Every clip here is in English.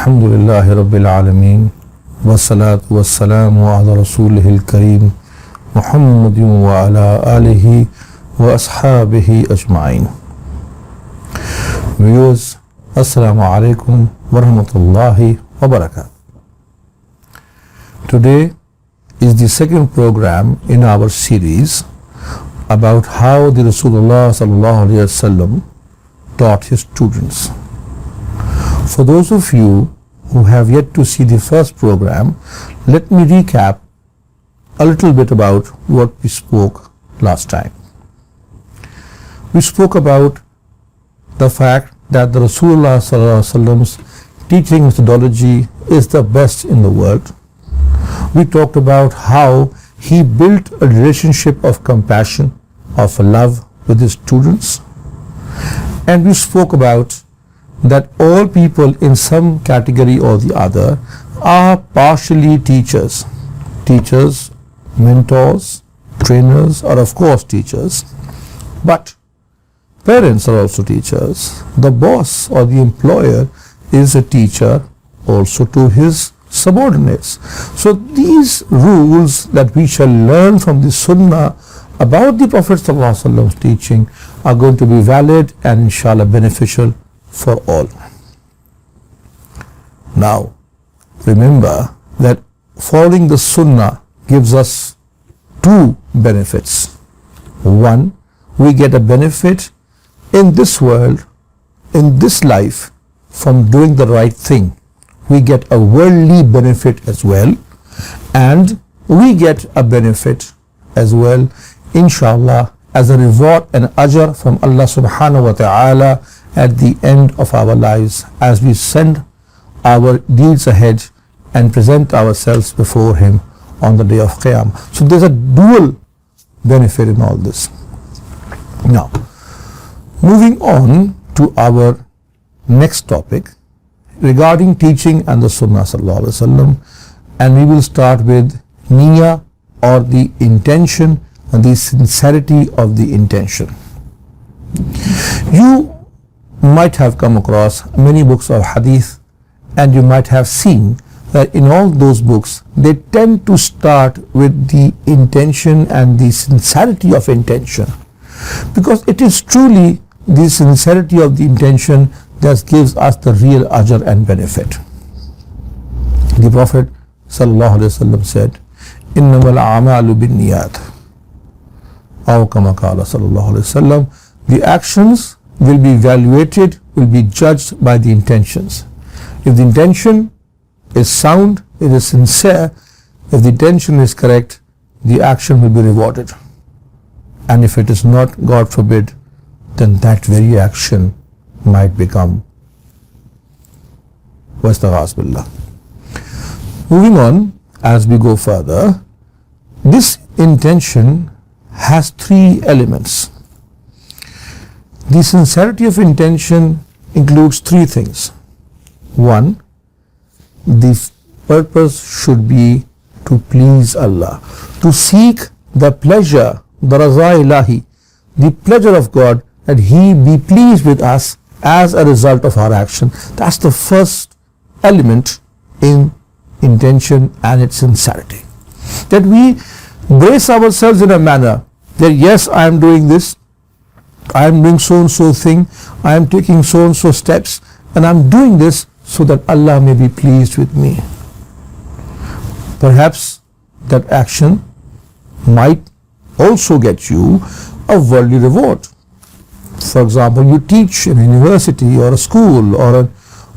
Alhamdulillahi Rabbil Alameen. Wassalatu wassalamu ala Rasulihil Kareem Muhammadin wa ala alihi wa ashabihi ajma'in. Viewers, Assalamu alaikum wa rahmatullahi wa barakatuh. Today is the second program in our series about how the Rasulullah sallallahu alaihi wasallam taught his students. For those of you who have yet to see the first program, let me recap a little bit about what we spoke last time. We spoke about the fact that the Rasulullah sallallahu alaihi wasallam's teaching methodology is the best in the world. We talked about how he built a relationship of compassion, of love with his students. And we spoke about that all people in some category or the other are partially teachers. Teachers, mentors, trainers are of course teachers, but parents are also teachers. The boss or the employer is a teacher also to his subordinates. So these rules that we shall learn from the Sunnah about the Prophet ﷺ's teaching are going to be valid and inshallah beneficial for all. Now, remember that following the Sunnah gives us two benefits. One, we get a benefit in this world, in this life, from doing the right thing. We get a worldly benefit as well, and we get a benefit as well, inshallah, as a reward and ajr from Allah subhanahu wa ta'ala at the end of our lives as we send our deeds ahead and present ourselves before Him on the day of Qiyam. So there's a dual benefit in all this. Now, moving on to our next topic regarding teaching and the Sunnah sallallahu alaihi wasallam, and we will start with niyyah, or the intention and the sincerity of the intention. You might have come across many books of hadith, and you might have seen that in all those books they tend to start with the intention and the sincerity of intention, because it is truly the sincerity of the intention that gives us the real ajr and benefit. The Prophet sallallahu alaihi wasallam said, "Innamal a'malu binniyat." Aw kama qala sallallahu alaihi wasallam, the actions will be evaluated, will be judged by the intentions. If the intention is sound, it is sincere, if the intention is correct, the action will be rewarded. And if it is not, God forbid, then that very action might become wastaghas billah. Moving on, as we go further, this intention has three elements. The sincerity of intention includes three things. One, the purpose should be to please Allah, to seek the pleasure, the raza ilahi, the pleasure of God, that He be pleased with us as a result of our action. That's the first element in intention and its sincerity. That we brace ourselves in a manner that yes, I am doing this, I am doing so and so thing, I am taking so and so steps, and I am doing this so that Allah may be pleased with me. Perhaps that action might also get you a worldly reward. For example, you teach in a university or a school or a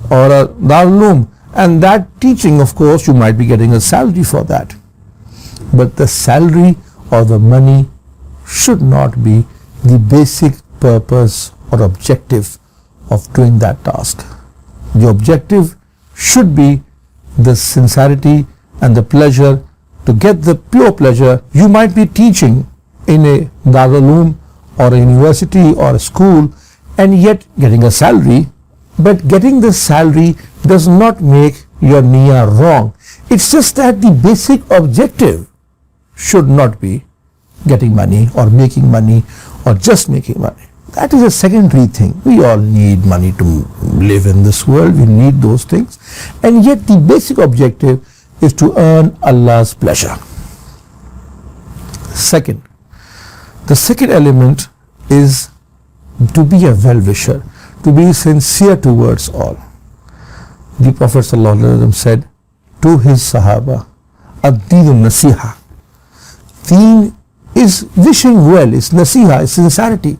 Darul Uloom, and that teaching, of course, you might be getting a salary for that. But the salary or the money should not be the basic purpose or objective of doing that task. The objective should be the sincerity and the pleasure. To get the pure pleasure, you might be teaching in a Darul Uloom or a university or a school and yet getting a salary, but getting the salary does not make your niyyah wrong. It's just that the basic objective should not be getting money or making money or just making money. That is a secondary thing. We all need money to live in this world. We need those things. And yet the basic objective is to earn Allah's pleasure. Second, the second element is to be a well-wisher, to be sincere towards all. The Prophet ﷺ said to his Sahaba, ad-deenu nasiha. Deen is wishing well, it's nasiha, it's sincerity.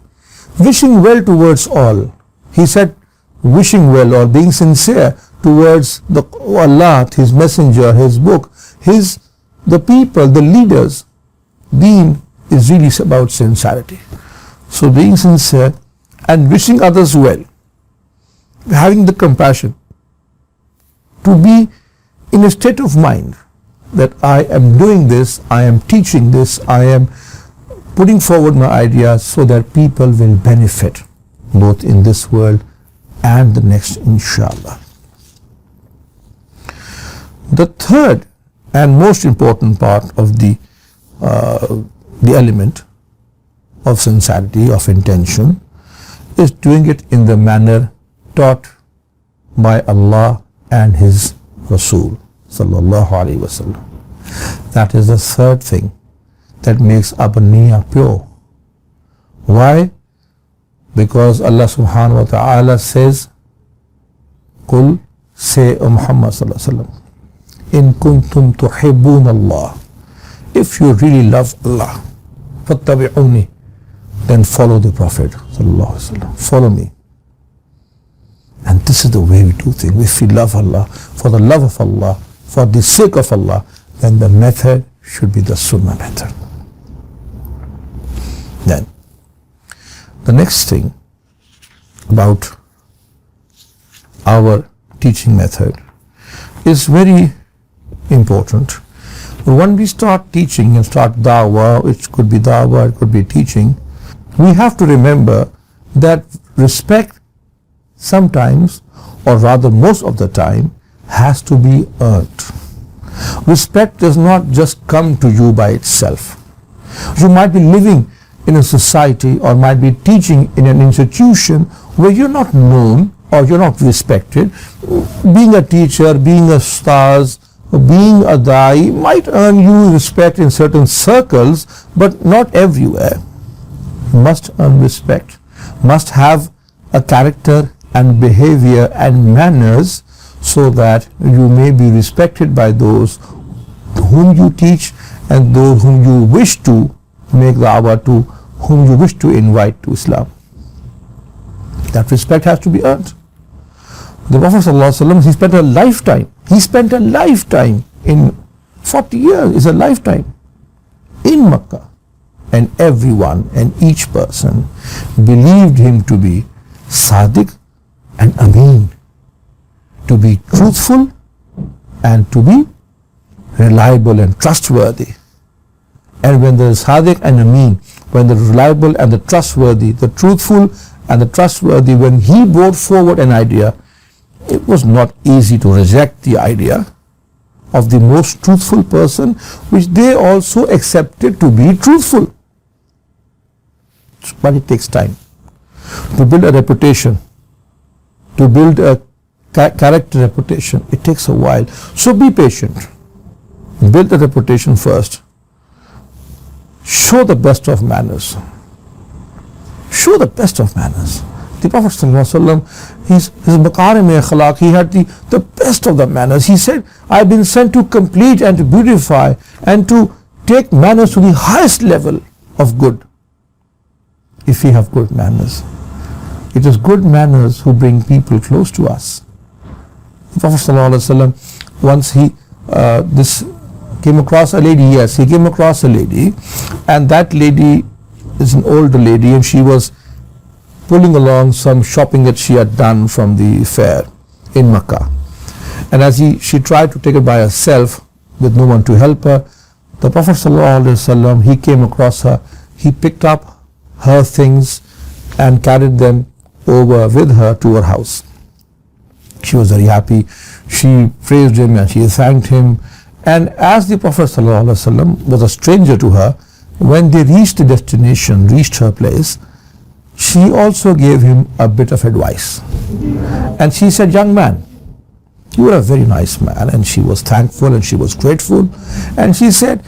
Wishing well towards all. He said wishing well or being sincere towards Allah, His messenger, His book, the people, the leaders. Deen is really about sincerity. So being sincere and wishing others well, having the compassion, to be in a state of mind that I am doing this, I am teaching this, I am putting forward my ideas so that people will benefit both in this world and the next, inshallah. The third and most important part of the element of sincerity, of intention, is doing it in the manner taught by Allah and His Rasul sallallahu alaihi wasallam. That is the third thing that makes our niyyah pure. Why? Because Allah subhanahu wa ta'ala says, Qul, say, O Muhammad sallallahu alaihi wasallam, in kuntum tuhibbun Allah, if you really love Allah, fattabi'uni, then follow the Prophet sallallahu alaihi wasallam, follow me. And this is the way we do things. If we love Allah, for the love of Allah, for the sake of Allah, then the method should be the Sunnah method. Then, the next thing about our teaching method is very important. When we start teaching and start da'wah, it could be da'wah, it could be teaching, we have to remember that respect sometimes, or rather most of the time, has to be earned. Respect does not just come to you by itself. You might be living in a society or might be teaching in an institution where you're not known or you're not respected. Being a teacher, being a ustaz, being a da'i might earn you respect in certain circles, but not everywhere. Must earn respect, must have a character and behavior and manners so that you may be respected by those whom you teach and those whom you wish to make da'wah to, whom you wish to invite to Islam. That respect has to be earned. The Prophet ﷺ, he spent a lifetime in 40 years, is a lifetime in Makkah, and everyone and each person believed him to be Sadiq and Ameen, to be truthful and to be reliable and trustworthy. And when the Sadiq and Ameen, when the reliable and the trustworthy, the truthful and the trustworthy, when he brought forward an idea, it was not easy to reject the idea of the most truthful person, which they also accepted to be truthful. But it takes time to build a reputation, to build a character reputation. It takes a while. So be patient. Build the reputation first. Show the best of manners. Show the best of manners. The Prophet ﷺ, his makarim-e-akhlaq, he had the best of the manners. He said, I've been sent to complete and to beautify and to take manners to the highest level of good. If we have good manners, it is good manners who bring people close to us. The Prophet ﷺ, once he came across a lady, he came across a lady, and that lady is an older lady, and she was pulling along some shopping that she had done from the fair in Makkah. And as she tried to take it by herself with no one to help her, the Prophet ﷺ, he came across her, he picked up her things and carried them over with her to her house. She was very happy. She praised him and she thanked him. And as the Prophet ﷺ was a stranger to her, when they reached the destination, reached her place, she also gave him a bit of advice. And she said, young man, you are a very nice man. And she was thankful and she was grateful. And she said,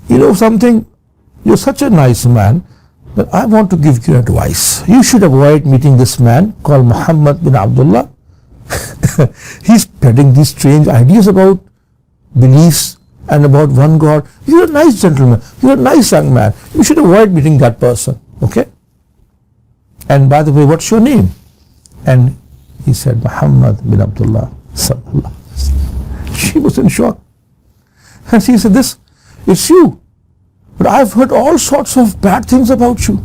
you know something, you're such a nice man that I want to give you advice. You should avoid meeting this man called Muhammad bin Abdullah. He's spreading these strange ideas about beliefs and about one God. You're a nice gentleman. You're a nice young man. You should avoid meeting that person. Okay? And by the way, what's your name? And he said, Muhammad bin Abdullah. She was in shock. And she said, this, it's you. But I've heard all sorts of bad things about you.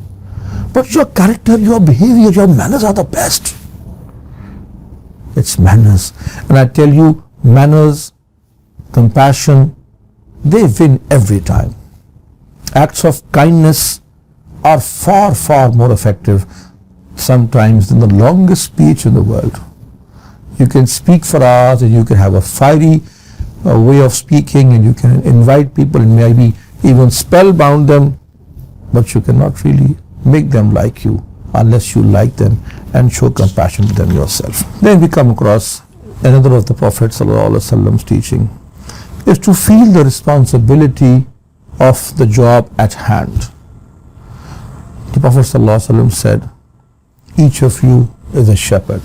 But your character, your behavior, your manners are the best. It's manners. And I tell you, manners, compassion, they win every time. Acts of kindness are far, far more effective sometimes than the longest speech in the world. You can speak for hours and you can have a fiery way of speaking and you can invite people and maybe even spellbound them, but you cannot really make them like you unless you like them and show compassion to them yourself. Then we come across another of the Prophet ﷺ's teaching is to feel the responsibility of the job at hand. The Prophet ﷺ said, each of you is a shepherd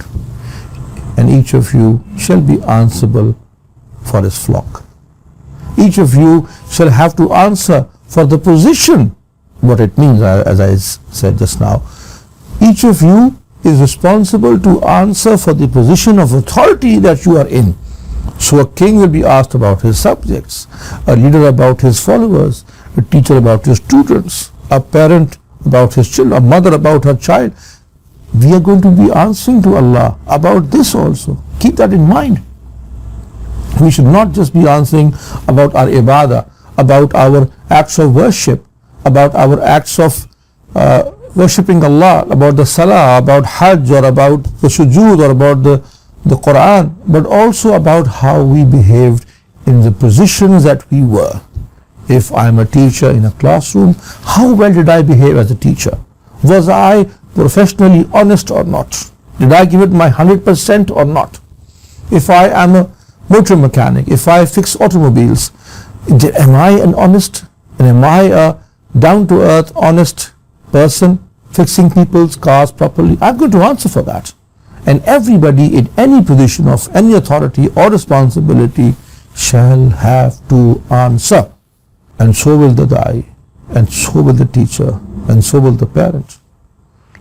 and each of you shall be answerable for his flock. Each of you shall have to answer for the position, what it means, as I said just now. Each of you is responsible to answer for the position of authority that you are in. So a king will be asked about his subjects, a leader about his followers, a teacher about his students, a parent about his children, a mother about her child. We are going to be answering to Allah about this also. Keep that in mind. We should not just be answering about our ibadah, about our acts of worship, about our acts of worshipping Allah, about the salah, about hajj, or about the sujood, or about the Quran, but also about how we behaved in the positions that we were. If I am a teacher in a classroom, how well did I behave as a teacher? Was I professionally honest or not? Did I give it my 100% or not? If I am a motor mechanic, if I fix automobiles, am I an honest and am I a down-to-earth, honest person fixing people's cars properly? I'm going to answer for that. And everybody in any position of any authority or responsibility shall have to answer. And so will the da'i, and so will the teacher, and so will the parent.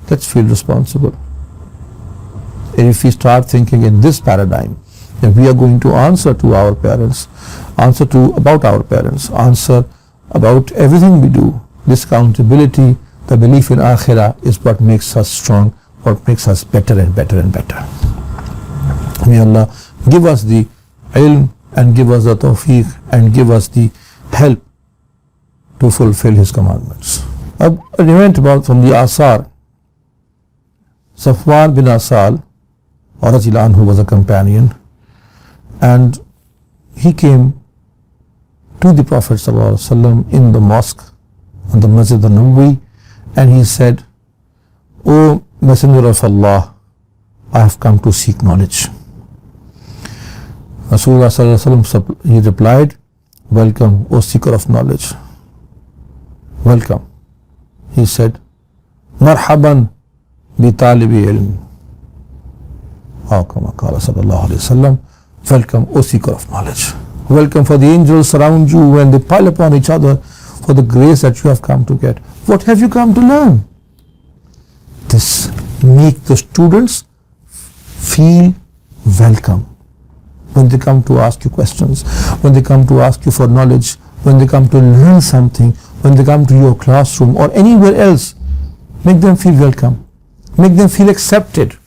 Let's feel responsible. And if we start thinking in this paradigm, that we are going to answer to our parents, answer about our parents, answer about everything we do, this accountability, the belief in akhirah is what makes us strong, what makes us better and better and better. May Allah give us the ilm and give us the tawfiq and give us the help to fulfill His commandments. An event about from the Asar, Safwan bin Asal, who was a companion, and he came to the Prophet ﷺ in the mosque, in the Masjid al-Nabawi, and he said, O Messenger of Allah, I have come to seek knowledge. Rasulullah ﷺ, he replied, welcome, O seeker of knowledge. Welcome. He said, Marhaban bi talibi ilm. Welcome, O seeker of knowledge. Welcome, for the angels surround you and they pile upon each other for the grace that you have come to get. What have you come to learn? This make the students feel welcome when they come to ask you questions, when they come to ask you for knowledge, when they come to learn something, when they come to your classroom or anywhere else. Make them feel welcome. Make them feel accepted.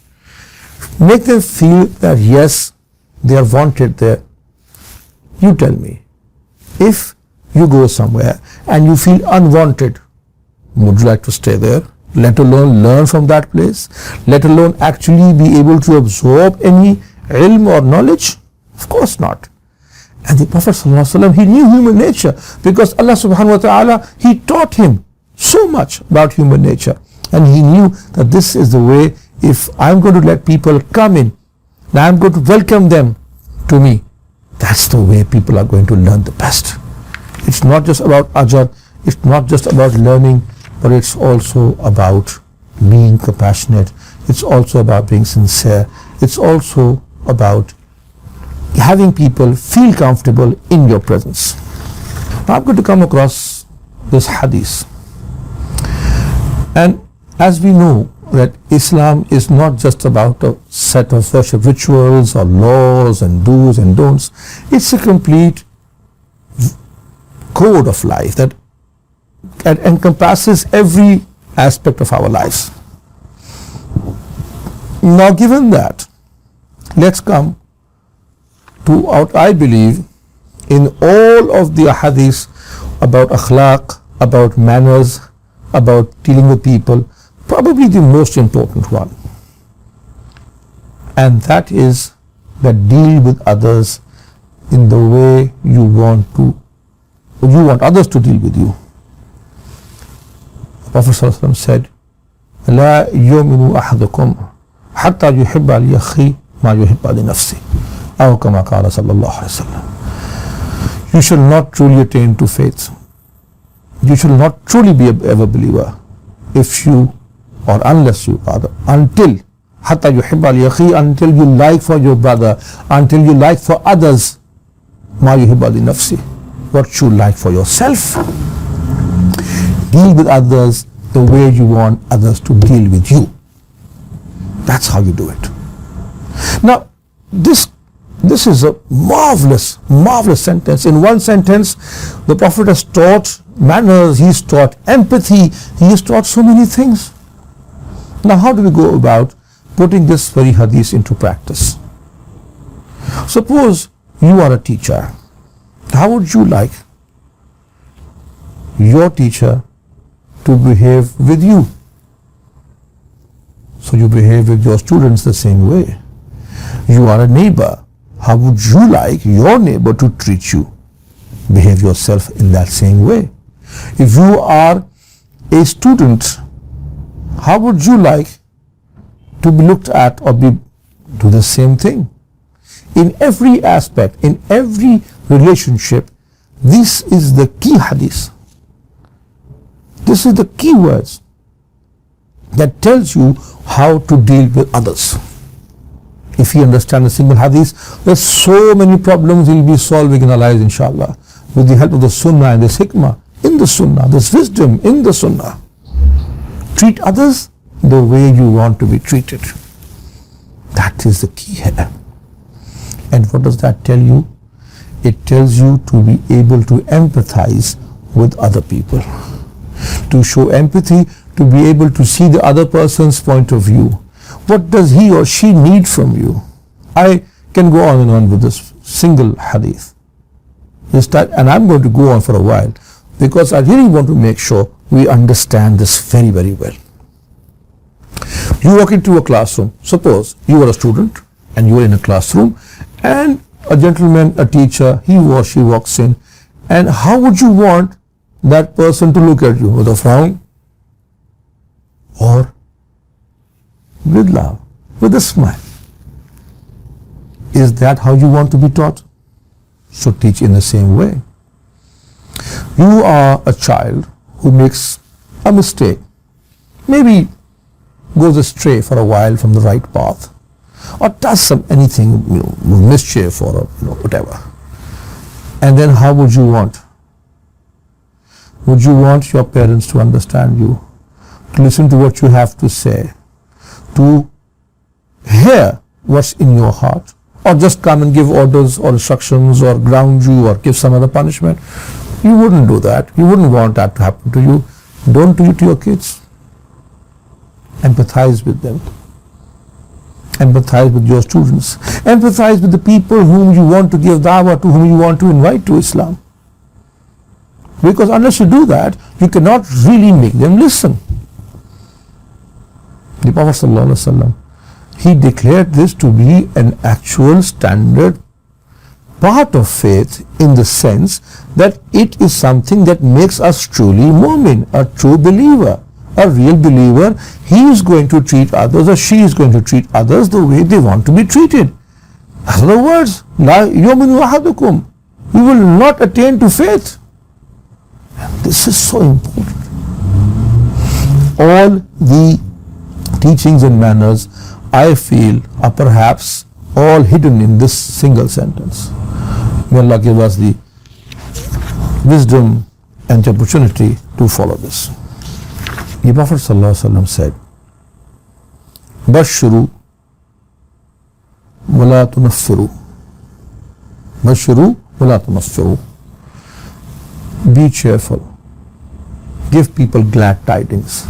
Make them feel that yes, they are wanted there. You tell me, if you go somewhere and you feel unwanted, would you like to stay there? Let alone learn from that place? Let alone actually be able to absorb any ilm or knowledge? Of course not. And the Prophet ﷺ, he knew human nature because Allah subhanahu wa ta'ala, he taught him so much about human nature. And he knew that this is the way, if I'm going to let people come in, and I'm going to welcome them to me, that's the way people are going to learn the best. It's not just about ajr, it's not just about learning, but it's also about being compassionate. It's also about being sincere. It's also about having people feel comfortable in your presence. Now I'm going to come across this hadith. And as we know that Islam is not just about a set of worship rituals or laws and do's and don'ts. It's a complete code of life that encompasses every aspect of our lives. Now, given that, let's come to what I believe in all of the hadiths about akhlaq, about manners, about dealing with people, probably the most important one. And that is that deal with others in the way you want others to deal with you. Prophet ﷺ said, لا يؤمن أحدكم حتى يحب لأخيه ما يحب لنفسه أو كما قال صلى الله عليه وسلم. You shall not truly attain to faith. You shall not truly be a believer if you, or unless you, rather, until حتى يحب لأخيه, until you like for your brother, until you like for others ما يحب لنفسه, what you like for yourself. Deal with others the way you want others to deal with you. That's how you do it. Now, this is a marvelous sentence. In one sentence, the Prophet has taught manners, he's taught empathy, he has taught so many things. Now, how do we go about putting this very hadith into practice? Suppose you are a teacher. How would you like your teacher to behave with you? So you behave with your students the same way. You are a neighbor. How would you like your neighbor to treat you? Behave yourself in that same way. If you are a student, how would you like to be looked at or do the same thing? In every aspect, in every relationship, this is the key hadith. This is the key words that tells you how to deal with others. If you understand a single hadith, there's so many problems we'll be solving in our lives, inshallah, with the help of the sunnah and this hikmah in the sunnah, this wisdom in the sunnah. Treat others the way you want to be treated. That is the key here. And what does that tell you? It tells you to be able to empathize with other people, to show empathy, to be able to see the other person's point of view. What does he or she need from you? I can go on and on with this single hadith. And I'm going to go on for a while because I really want to make sure we understand this very, very well. You walk into a classroom. Suppose you are a student and you are in a classroom and a gentleman, a teacher, he or she walks in, and how would you want that person to look at you? With a frown or with love, with a smile? Is that how you want to be taught? So teach in the same way. You are a child who makes a mistake, maybe goes astray for a while from the right path, or does anything, mischief or whatever. And then how would you want? Would you want your parents to understand you, to listen to what you have to say, to hear what's in your heart, or just come and give orders or instructions or ground you or give some other punishment? You wouldn't do that. You wouldn't want that to happen to you. Don't do it to your kids. Empathize with them. Empathize with your students. Empathize with the people whom you want to give da'wah to, whom you want to invite to Islam. Because unless you do that, you cannot really make them listen. The Prophet ﷺ, he declared this to be an actual standard part of faith, in the sense that it is something that makes us truly mu'min, a true believer. A real believer, he is going to treat others, or she is going to treat others the way they want to be treated. In other words, la yu'minu ahadukum, we will not attain to faith. And this is so important. All the teachings and manners, I feel, are perhaps all hidden in this single sentence. May Allah give us the wisdom and the opportunity to follow this. The Prophet ﷺ said, Bashiru wala tunaffiru. Bashiru wala tunaffiru. Be cheerful. Give people glad tidings.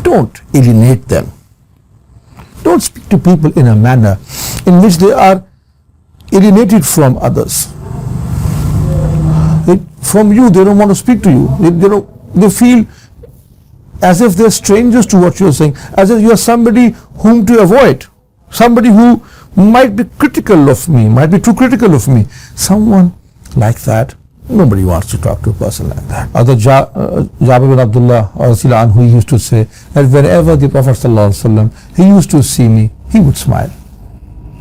Don't alienate them. Don't speak to people in a manner in which they are alienated from others. From you, they don't want to speak to you. They feel as if they're strangers to what you're saying, as if you are somebody whom to avoid, somebody who might be critical of me, might be too critical of me. Someone like that, nobody wants to talk to a person like that. Jabir bin Abdullah anhu, he used to say that whenever the Prophet ﷺ, he used to see me, he would smile.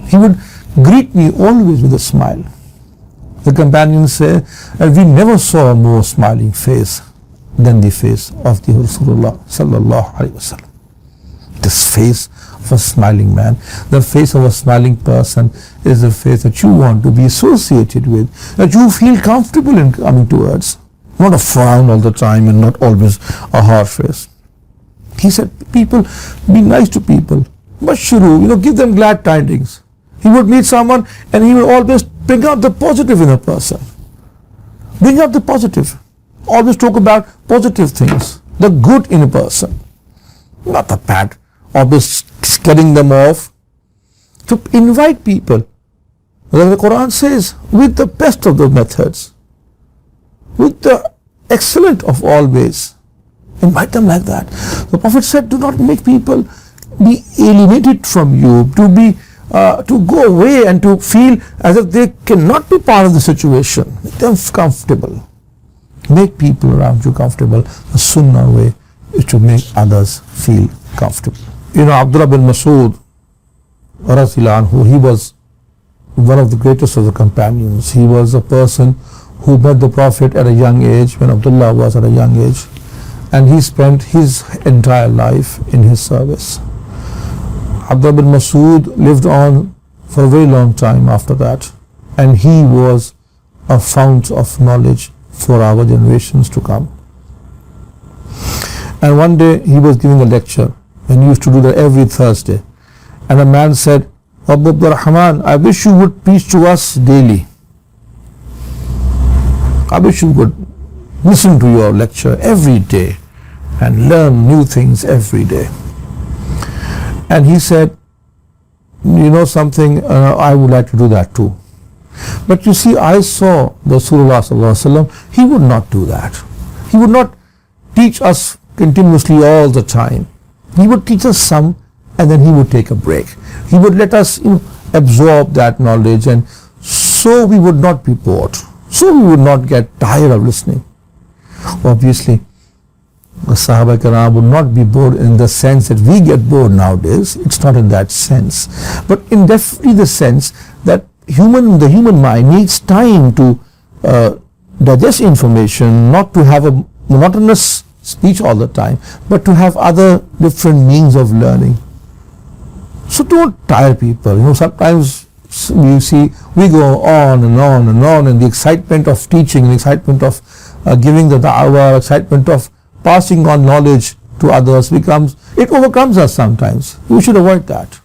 He would greet me always with a smile. The companions say that we never saw a more smiling face than the face of the Rasulullah sallallahu alaihi wasallam. This face of a smiling man, the face of a smiling person, is a face that you want to be associated with, that you feel comfortable in coming towards. Not a frown all the time and not always a hard face. He said, people, be nice to people. Bashiru, give them glad tidings. He would meet someone and he would always bring out the positive in a person. Bring out the positive. Always talk about positive things, the good in a person, not the bad, always scaring them off. To invite people, the Quran says, with the best of the methods, with the excellent of all ways. Invite them like that. The Prophet said, do not make people be alienated from you, to go away and to feel as if they cannot be part of the situation. Make them comfortable. Make people around you comfortable. The Sunnah way is to make others feel comfortable. Abdullah bin Mas'ud, he was one of the greatest of the companions. He was a person who met the Prophet at a young age, when Abdullah was at a young age, and he spent his entire life in his service. Abdullah bin Mas'ud lived on for a very long time after that, and he was a fount of knowledge for our generations to come. And one day he was giving a lecture, and he used to do that every Thursday. And a man said, Abu Abdurrahman, I wish you would preach to us daily. I wish you would listen to your lecture every day and learn new things every day. And he said, something, I would like to do that too. But you see, I saw the Rasulullah sallallahu alaihi wasallam, he would not do that. He would not teach us continuously all the time. He would teach us some, and then he would take a break. He would let us absorb that knowledge, and so we would not be bored. So we would not get tired of listening. Obviously, the Sahaba Kiram would not be bored in the sense that we get bored nowadays. It's not in that sense. But in definitely the sense that the human mind needs time to digest information, not to have a monotonous speech all the time, but to have other different means of learning. So don't tire people. Sometimes you see we go on and on and on, and the excitement of teaching, the excitement of giving the da'wah, excitement of passing on knowledge to others it overcomes us sometimes. We should avoid that.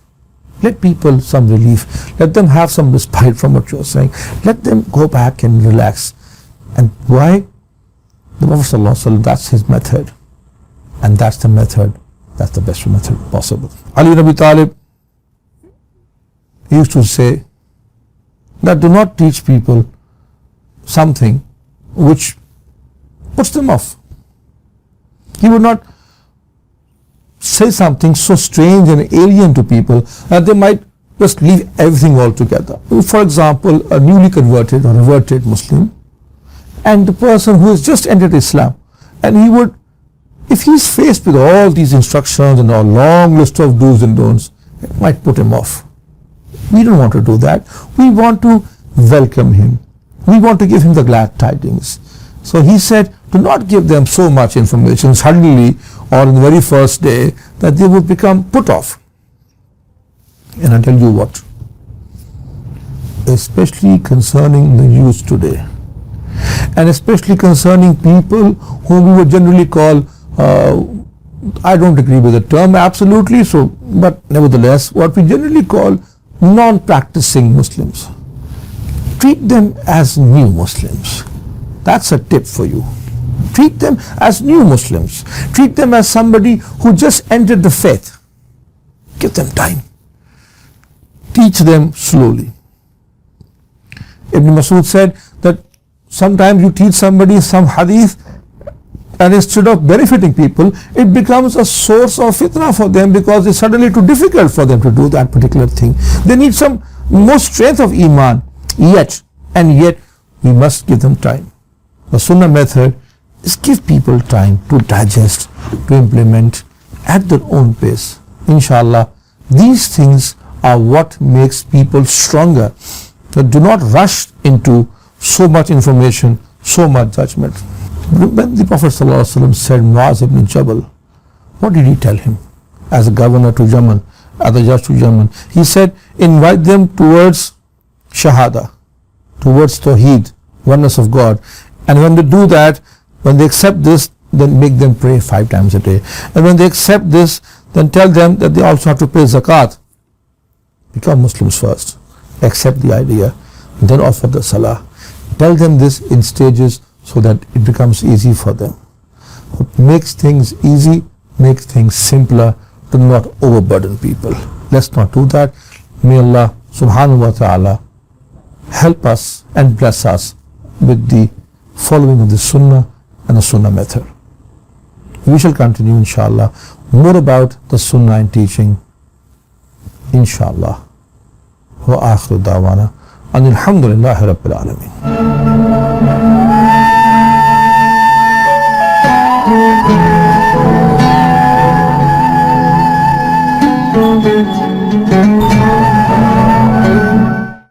Let people some relief. Let them have some respite from what you're saying. Let them go back and relax. And why? The Prophet ﷺ, that's his method. And that's the best method possible. Ali ibn Abi Talib, he used to say that do not teach people something which puts them off. He would not say something so strange and alien to people that they might just leave everything altogether. For example, a newly converted or reverted Muslim, and the person who has just entered Islam, and he would If he's faced with all these instructions and a long list of do's and don'ts, it might put him off. We don't want to do that. We want to welcome him. We want to give him the glad tidings. So he said, do not give them so much information suddenly or in the very first day that they would become put off. And I tell you what, especially concerning the youth today, and especially concerning people whom we would generally call, I don't agree with the term absolutely, so, but nevertheless, what we generally call non-practicing Muslims. Treat them as new Muslims. That's a tip for you. Treat them as new Muslims. Treat them as somebody who just entered the faith. Give them time. Teach them slowly. Ibn Masud said that sometimes you teach somebody some hadith, and instead of benefiting people, it becomes a source of fitna for them because it's suddenly too difficult for them to do that particular thing. They need some more strength of iman. Yet we must give them time. The Sunnah method is give people time to digest, to implement at their own pace. Inshallah, these things are what makes people stronger. So do not rush into so much information, so much judgment. When the Prophet ﷺ said Muaz ibn Jabal, what did he tell him as a governor to Yaman, as a judge to Yaman? He said, invite them towards Shahada, towards Tawheed, oneness of God. And when they do that, when they accept this, then make them pray 5 times a day. And when they accept this, then tell them that they also have to pay zakat. Become Muslims first. Accept the idea, then offer the salah. Tell them this in stages so that it becomes easy for them. What makes things easy, makes things simpler. Do not overburden people. Let's not do that. May Allah subhanahu wa ta'ala help us and bless us with the following of the Sunnah and the Sunnah method. We shall continue inshallah more about the Sunnah and teaching inshallah. Wa akhiru da'wana anil hamdulillahi rabbil alameen.